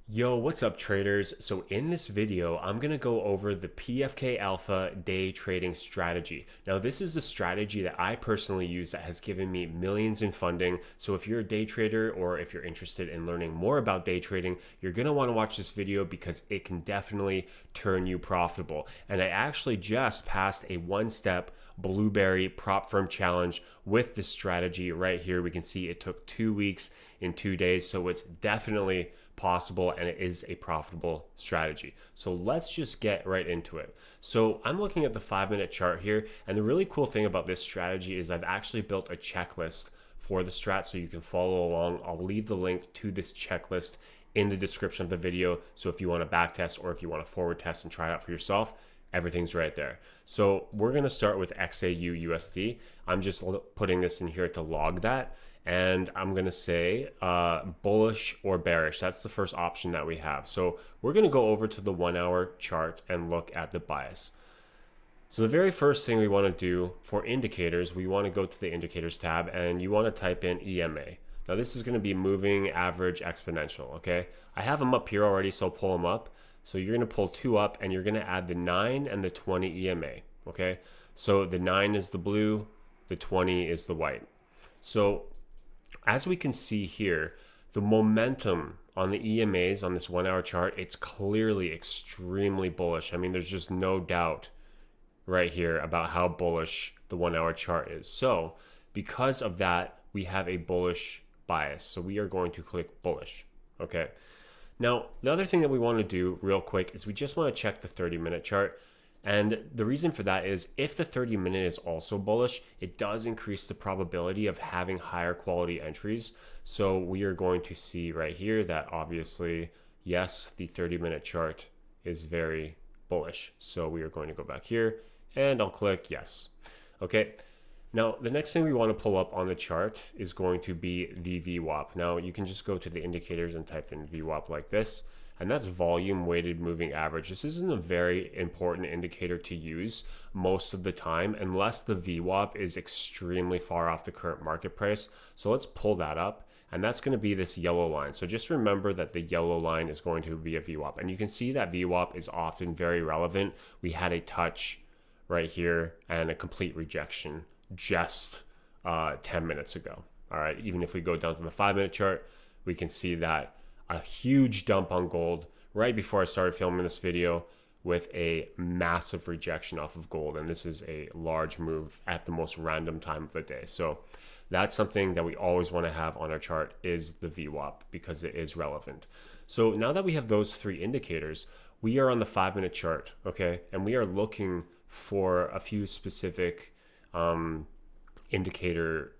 Yo, what's up traders? So in this video, I'm going to go over the PFK Alpha day trading strategy. Now, this is the strategy that I personally use that has given me millions in funding. So if you're a day trader or if you're interested in learning more about day trading, you're going to want to watch this video because it can definitely turn you profitable. And I actually just passed a one-step blueberry prop firm challenge with this strategy right here. We can see it took 2 weeks in 2 days. So it's definitely possible and it is a profitable strategy. So let's just get right into it. So I'm looking at the 5-minute chart here, and the really cool thing about this strategy is I've actually built a checklist for the strat so you can follow along. I'll leave the link to this checklist in the description of the video. So if you want to back test or if you want to forward test and try it out for yourself, everything's right there. So we're going to start with XAU USD. I'm just putting this in here to log that. And I'm going to say bullish or bearish. That's the first option that we have. So we're going to go over to the 1-hour chart and look at the bias. So the very first thing we want to do for indicators, we want to go to the indicators tab and you want to type in EMA. Now this is going to be moving average exponential, okay? I have them up here already, so I'll pull them up. So you're going to pull two up and you're going to add the 9 and the 20 EMA, okay? So the 9 is the blue, the 20 is the white. So as we can see here, the momentum on the EMAs on this 1-hour chart, it's clearly extremely bullish. I mean, there's just no doubt right here about how bullish the 1-hour chart is. So because of that, we have a bullish bias. So we are going to click bullish, okay? Now, the other thing that we want to do real quick is we just want to check the 30-minute chart. And the reason for that is if the 30-minute is also bullish, it does increase the probability of having higher quality entries. So we are going to see right here that obviously, yes, the 30-minute chart is very bullish. So we are going to go back here and I'll click yes. Okay. Now, the next thing we want to pull up on the chart is going to be the VWAP. Now, you can just go to the indicators and type in VWAP like this. And that's volume weighted moving average. This isn't a very important indicator to use most of the time unless the VWAP is extremely far off the current market price. So let's pull that up, and that's going to be this yellow line. So just remember that the yellow line is going to be a VWAP, and you can see that VWAP is often very relevant. We had a touch right here and a complete rejection just 10 minutes ago. All right, even if we go down to the 5-minute chart, we can see that a huge dump on gold right before I started filming this video with a massive rejection off of gold. And this is a large move at the most random time of the day. So that's something that we always want to have on our chart is the VWAP because it is relevant. So now that we have those three indicators, we are on the 5-minute chart, okay? And we are looking for a few specific indicator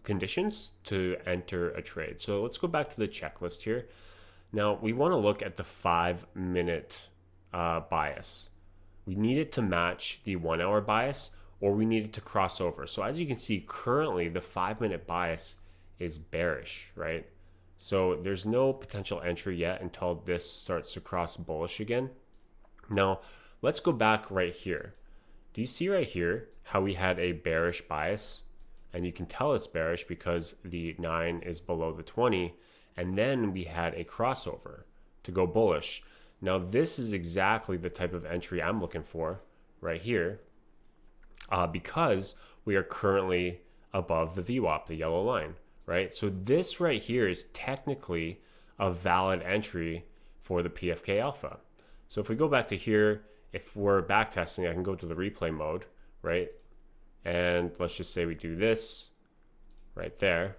conditions to enter a trade. So let's go back to the checklist here. Now we want to look at the 5-minute bias. We need it to match the 1-hour bias or we need it to cross over. So as you can see, currently the 5-minute bias is bearish, right? So there's no potential entry yet until this starts to cross bullish again. Now let's go back right here. Do you see right here how we had a bearish bias? And you can tell it's bearish because the 9 is below the 20. And then we had a crossover to go bullish. Now, this is exactly the type of entry I'm looking for right here because we are currently above the VWAP, the yellow line, right? So this right here is technically a valid entry for the PFK Alpha. So if we go back to here, if we're back testing, I can go to the replay mode, right? And let's just say we do this right there.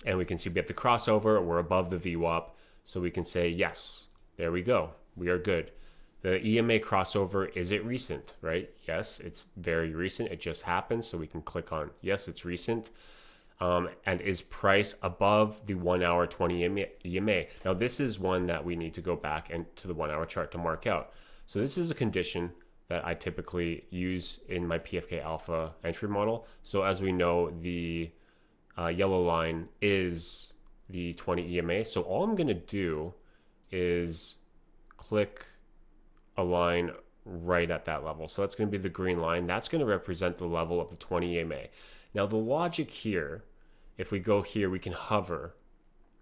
And we can see we have the crossover. We're above the VWAP. So we can say, yes, there we go. We are good. The EMA crossover, is it recent, right? Yes, it's very recent. It just happened. So we can click on, yes, it's recent. And is price above the 1-hour 20 EMA? Now, this is one that we need to go back into the 1-hour chart to mark out. So this is a condition that I typically use in my PFK Alpha entry model. So as we know, the yellow line is the 20 EMA. So all I'm going to do is click a line right at that level. So that's going to be the green line. That's going to represent the level of the 20 EMA. Now the logic here, if we go here, we can hover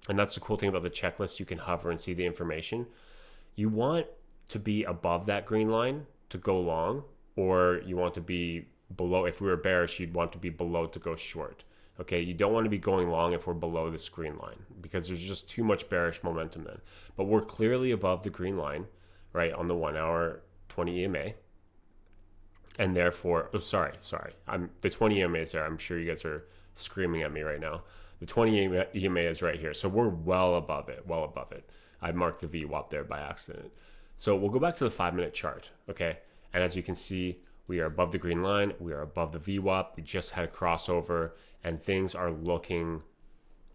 And that's the cool thing about the checklist. You can hover and see the information. You want to be above that green line to go long, or you want to be below. If we were bearish, you'd want to be below to go short. Okay, you don't want to be going long if we're below this green line, because there's just too much bearish momentum then. But we're clearly above the green line, right, on the 1 hour 20 EMA. And therefore, the 20 EMA is there. I'm sure you guys are screaming at me right now. The 20 EMA is right here. So we're well above it, well above it. I marked the VWAP there by accident. So we'll go back to the 5-minute chart, okay? And as you can see, we are above the green line. We are above the VWAP. We just had a crossover, and things are looking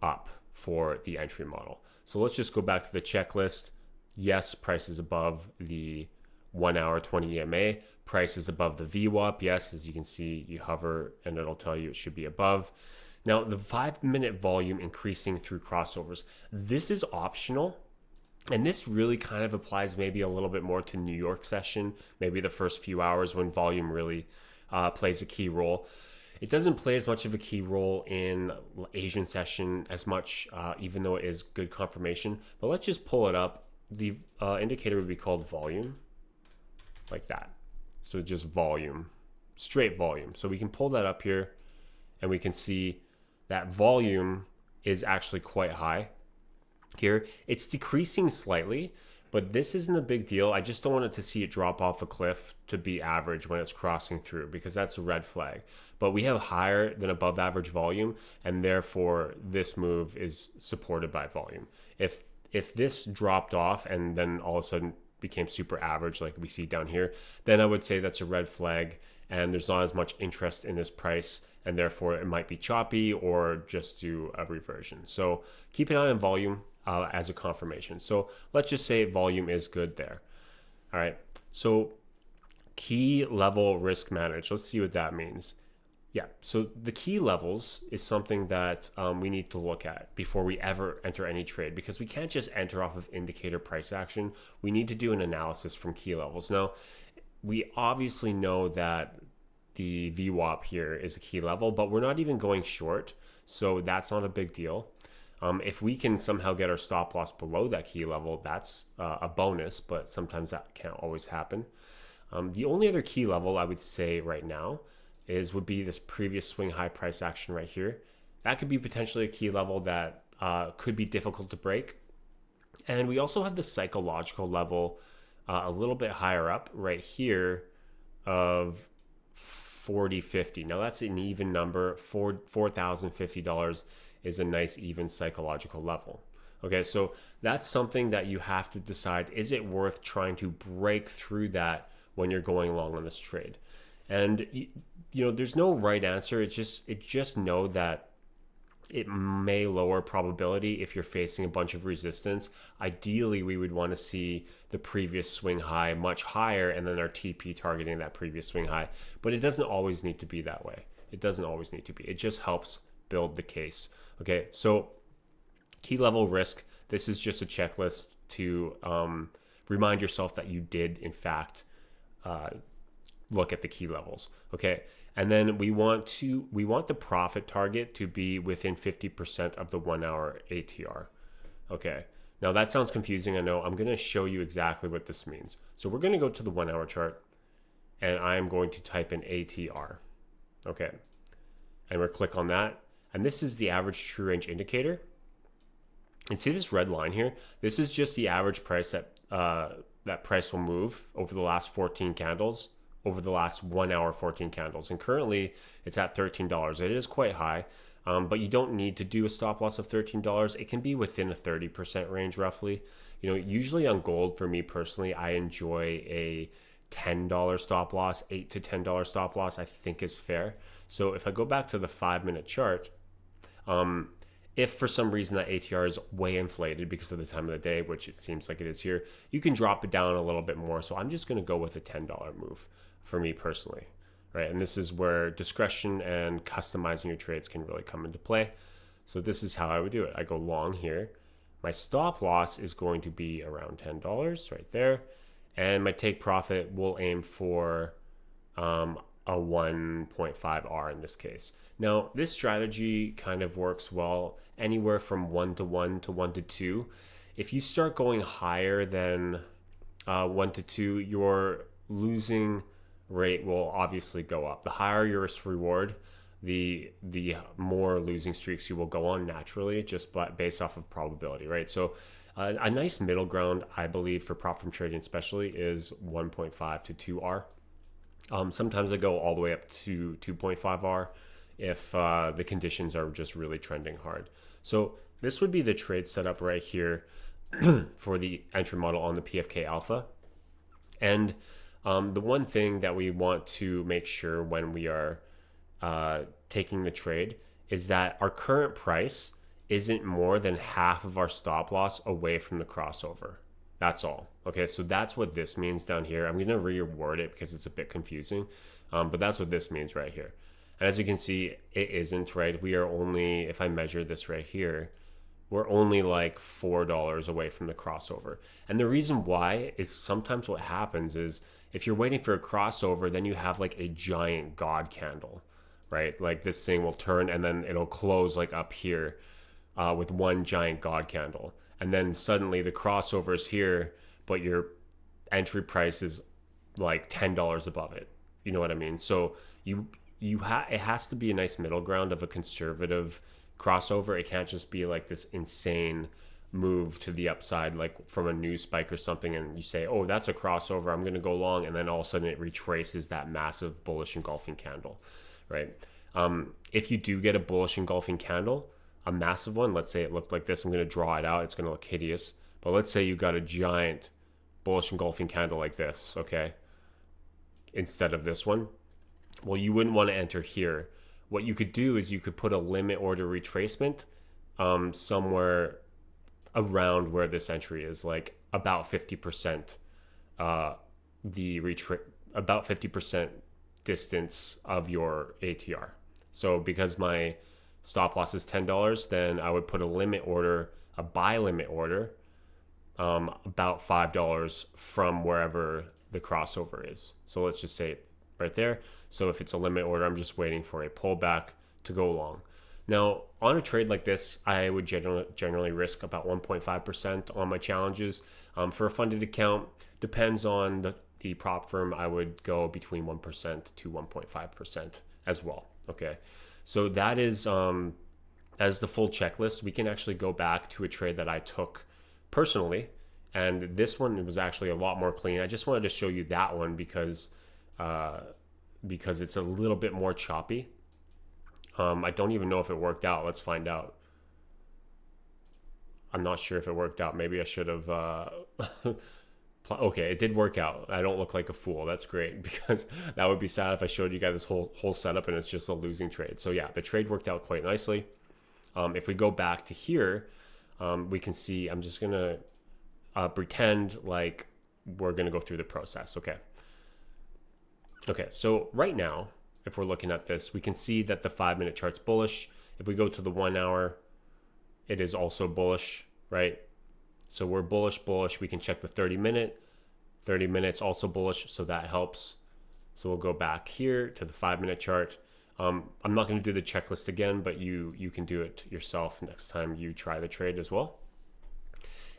up for the entry model. So let's just go back to the checklist. Yes, price is above the 1 hour 20 EMA. Price is above the VWAP. Yes, as you can see, you hover and it'll tell you it should be above. Now, the 5-minute volume increasing through crossovers. This is optional. And this really kind of applies maybe a little bit more to New York session, maybe the first few hours when volume really plays a key role. It doesn't play as much of a key role in Asian session as much, even though it is good confirmation. But let's just pull it up. The indicator would be called volume, like that. So just volume, straight volume. So we can pull that up here, and we can see that volume is actually quite high. Here it's decreasing slightly, but this isn't a big deal. I just don't want it to see it drop off a cliff to be average when it's crossing through, because that's a red flag. But we have higher than above average volume, and therefore this move is supported by volume. If this dropped off and then all of a sudden became super average like we see down here, then I would say that's a red flag and there's not as much interest in this price, and therefore it might be choppy or just do a reversion. So keep an eye on volume as a confirmation. So let's just say volume is good there. All right. So key level risk managed. Let's see what that means. Yeah. So the key levels is something that we need to look at before we ever enter any trade, because we can't just enter off of indicator price action. We need to do an analysis from key levels. Now, we obviously know that the VWAP here is a key level, but we're not even going short. So that's not a big deal. If we can somehow get our stop loss below that key level, that's a bonus, but sometimes that can't always happen. The only other key level I would say right now would be this previous swing high price action right here. That could be potentially a key level that could be difficult to break. And we also have the psychological level a little bit higher up right here of 40.50. Now that's an even number. $4,050 is a nice even psychological level. Okay, so that's something that you have to decide, is it worth trying to break through that when you're going long on this trade? And you know, there's no right answer. It's just know that it may lower probability if you're facing a bunch of resistance. Ideally, we would want to see the previous swing high much higher and then our TP targeting that previous swing high. But it doesn't always need to be that way. It doesn't always need to be. It just helps build the case. Okay, so key level risk. This is just a checklist to remind yourself that you did, in fact, look at the key levels. Okay. And then we want the profit target to be within 50% of the 1 hour ATR. Okay. Now that sounds confusing. I know. I'm going to show you exactly what this means. So we're going to go to the 1 hour chart and I'm going to type in ATR. Okay. And we'll click on that. And this is the average true range indicator. And see this red line here? This is just the average price that price will move over the last 14 candles. Over the last 1 hour, 14 candles. And currently it's at $13. It is quite high, but you don't need to do a stop loss of $13. It can be within a 30% range roughly. You know, usually on gold, for me personally, I enjoy a $10 stop loss, $8 to $10 stop loss, I think is fair. So if I go back to the 5-minute chart, if for some reason that ATR is way inflated because of the time of the day, which it seems like it is here, you can drop it down a little bit more. So I'm just going to go with a $10 move for me personally, right? And this is where discretion and customizing your trades can really come into play. So this is how I would do it. I go long here. My stop loss is going to be around $10 right there. And my take profit will aim for a 1.5R in this case. Now, this strategy kind of works well anywhere from 1 to 1 to 1 to 2. If you start going higher than 1 to 2, your losing rate will obviously go up. The higher your risk reward, the more losing streaks you will go on naturally, just based off of probability, right? So a nice middle ground, I believe, for prop firm trading especially is 1.5 to 2R. Sometimes I go all the way up to 2.5R if the conditions are just really trending hard. So this would be the trade setup right here for the entry model on the PFK Alpha. And the one thing that we want to make sure when we are taking the trade is that our current price isn't more than half of our stop loss away from the crossover. That's all. Okay, so that's what this means down here. I'm going to reword it because it's a bit confusing, but that's what this means right here. And as you can see, it isn't, right? We are only, if I measure this right here, we're only like $4 away from the crossover. And the reason why is sometimes what happens is if you're waiting for a crossover, then you have like a giant God candle, right? Like this thing will turn and then it'll close like up here with one giant God candle. And then suddenly the crossover is here, but your entry price is like $10 above it. You know what I mean? So it has to be a nice middle ground of a conservative crossover. It can't just be like this insane move to the upside, like from a news spike or something, and you say, oh, that's a crossover, I'm going to go long, and then all of a sudden it retraces that massive bullish engulfing candle, right? If you do get a bullish engulfing candle, a massive one, let's say it looked like this, I'm going to draw it out, it's going to look hideous, but let's say you got a giant bullish engulfing candle like this, okay, instead of this one, well, you wouldn't want to enter here. What you could do is you could put a limit order retracement somewhere around where this entry is, like about 50% about 50% distance of your ATR. So because my stop loss is $10, then I would put a limit order, a buy limit order, about $5 from wherever the crossover is. So let's just say it right there. So if it's a limit order, I'm just waiting for a pullback to go long. Now, on a trade like this, I would generally risk about 1.5% on my challenges. For a funded account, depends on the prop firm, I would go between 1% to 1.5% as well. Okay, so that is as the full checklist. We can actually go back to a trade that I took personally, and this one was actually a lot more clean. I just wanted to show you that one because it's a little bit more choppy. I don't even know if it worked out. Let's find out. I'm not sure if it worked out. Maybe I should have. Okay, it did work out. I don't look like a fool. That's great, because that would be sad if I showed you guys this whole setup and it's just a losing trade. So yeah, the trade worked out quite nicely. If we go back to here, we can see, I'm just gonna pretend like we're gonna go through the process. Okay, so right now, if we're looking at this, we can see that the 5-minute chart's bullish. If we go to the 1 hour, it is also bullish, right? So we're bullish. We can check the 30-minute. 30 minutes also bullish, so that helps. So we'll go back here to the 5-minute chart. I'm not going to do the checklist again, but you can do it yourself next time you try the trade as well.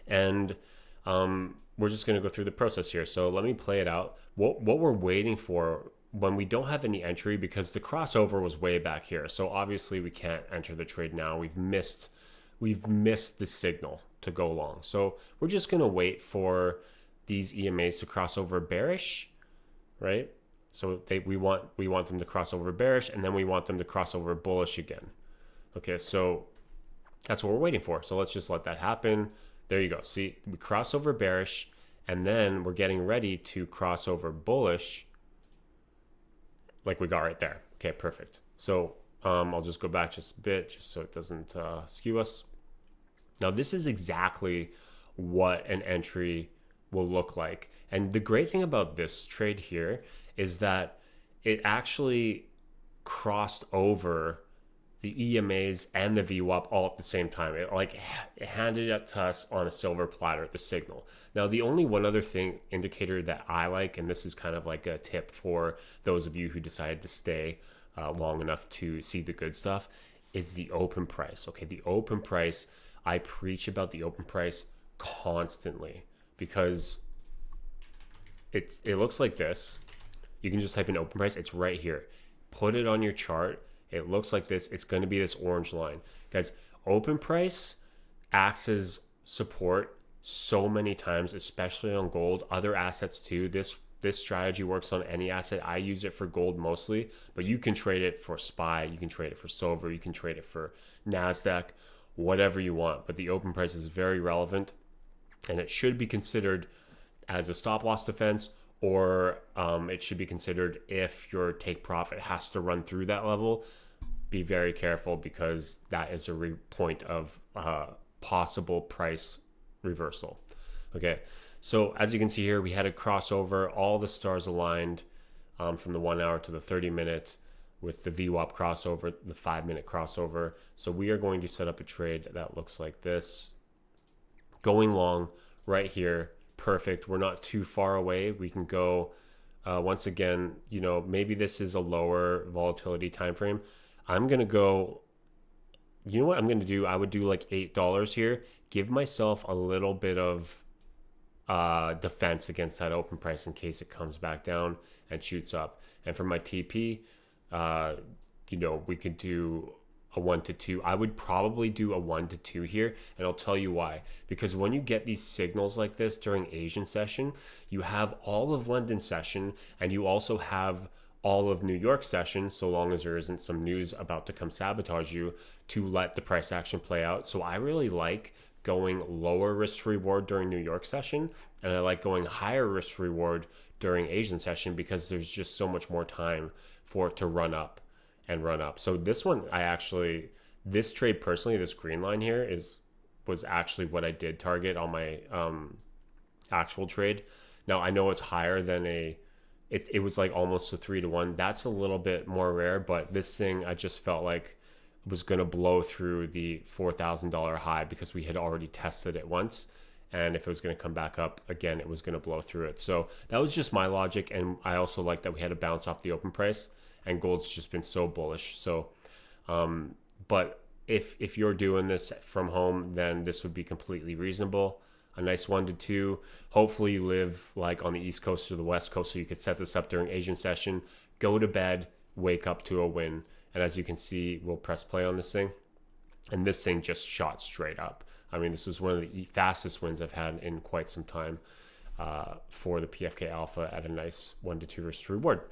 And we're just going to go through the process here. So let me play it out. What we're waiting for when we don't have any entry, because the crossover was way back here, so obviously we can't enter the trade now. We've missed the signal to go long. So we're just going to wait for these EMAs to cross over bearish, right? So we want them to cross over bearish, and then we want them to cross over bullish again. Okay, so that's what we're waiting for. So let's just let that happen. There you go. See, we cross over bearish, and then we're getting ready to cross over bullish, like we got right there. Okay, perfect. So I'll just go back just a bit, just so it doesn't skew us. Now, this is exactly what an entry will look like. And the great thing about this trade here is that it actually crossed over the EMAs and the VWAP all at the same time. It handed it to us on a silver platter, the signal. Now, the only one other indicator that I like, and this is kind of like a tip for those of you who decided to stay long enough to see the good stuff, is the open price. Okay, the open price, I preach about the open price constantly because it looks like this. You can just type in open price. It's right here. Put it on your chart. It looks like this. It's going to be this orange line. Guys, open price acts as support so many times, especially on gold. Other assets too. This strategy works on any asset. I use it for gold mostly, but you can trade it for SPY. You can trade it for silver. You can trade it for NASDAQ, whatever you want. But the open price is very relevant, and it should be considered as a stop loss defense, or it should be considered if your take profit has to run through that level. Be very careful because that is a point of possible price reversal. Okay, so as you can see here, we had a crossover, all the stars aligned from the 1 hour to the 30 minutes with the VWAP crossover, the 5-minute crossover. So we are going to set up a trade that looks like this. Going long right here, perfect. We're not too far away. We can go once again, maybe this is a lower volatility time frame. I'm going to go, you know what I'm going to do? I would do like $8 here. Give myself a little bit of defense against that open price in case it comes back down and shoots up. And for my TP, we could do a 1 to 2. I would probably do a 1 to 2 here, and I'll tell you why. Because when you get these signals like this during Asian session, you have all of London session, and you also have all of New York session, so long as there isn't some news about to come sabotage you, to let the price action play out. So I really like going lower risk reward during New York session, and I like going higher risk reward during Asian session because there's just so much more time for it to run up and run up. So this one, this trade personally, this green line here was actually what I did target on my actual trade. Now I know it's higher than it was like almost a 3-to-1. That's a little bit more rare, but this thing I just felt like was going to blow through the $4,000 high because we had already tested it once. And if it was going to come back up again, it was going to blow through it. So that was just my logic. And I also like that we had to bounce off the open price, and gold's just been so bullish. So, but if you're doing this from home, then this would be completely reasonable. A nice 1 to 2. Hopefully you live like on the East Coast or the West Coast so you could set this up during Asian session, go to bed, wake up to a win. And as you can see, we'll press play on this thing. And this thing just shot straight up. I mean, this was one of the fastest wins I've had in quite some time for the PFK Alpha at a nice 1 to 2 risk reward.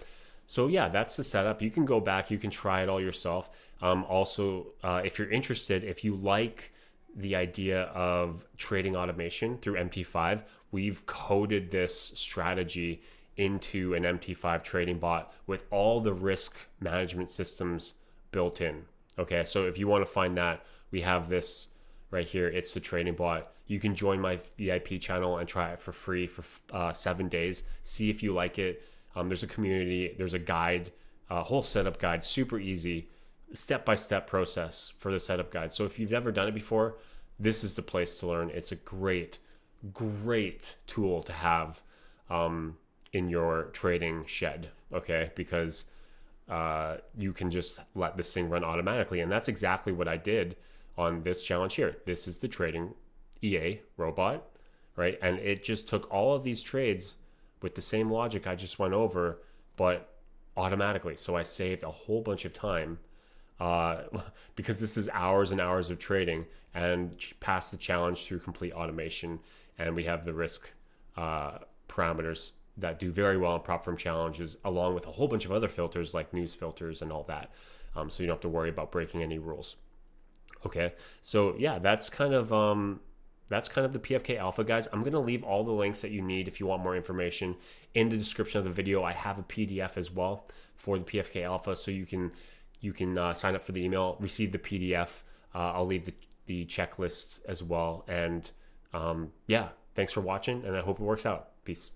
So yeah, that's the setup. You can go back, you can try it all yourself. Also, if you're interested, if you like the idea of trading automation through MT5, we've coded this strategy into an MT5 trading bot with all the risk management systems built in. Okay, so if you want to find that, we have this right here. It's the trading bot. You can join my VIP channel and try it for free for 7 days. See if you like it. There's a community, there's a guide, a whole setup guide, super easy, step-by-step process for the setup guide. So if you've never done it before, this is the place to learn. It's a great tool to have in your trading shed, okay? Because you can just let this thing run automatically. And that's exactly what I did on this challenge here. This is the trading EA robot, right? And it just took all of these trades with the same logic I just went over, but automatically. So I saved a whole bunch of time because this is hours and hours of trading, and passed the challenge through complete automation. And we have the risk parameters that do very well in prop firm challenges, along with a whole bunch of other filters like news filters and all that. So you don't have to worry about breaking any rules. Okay, so yeah, that's kind of the PFK Alpha, guys. I'm going to leave all the links that you need if you want more information in the description of the video. I have a PDF as well for the PFK Alpha, so you can sign up for the email, receive the PDF. I'll leave the checklists as well. And yeah, thanks for watching, and I hope it works out. Peace.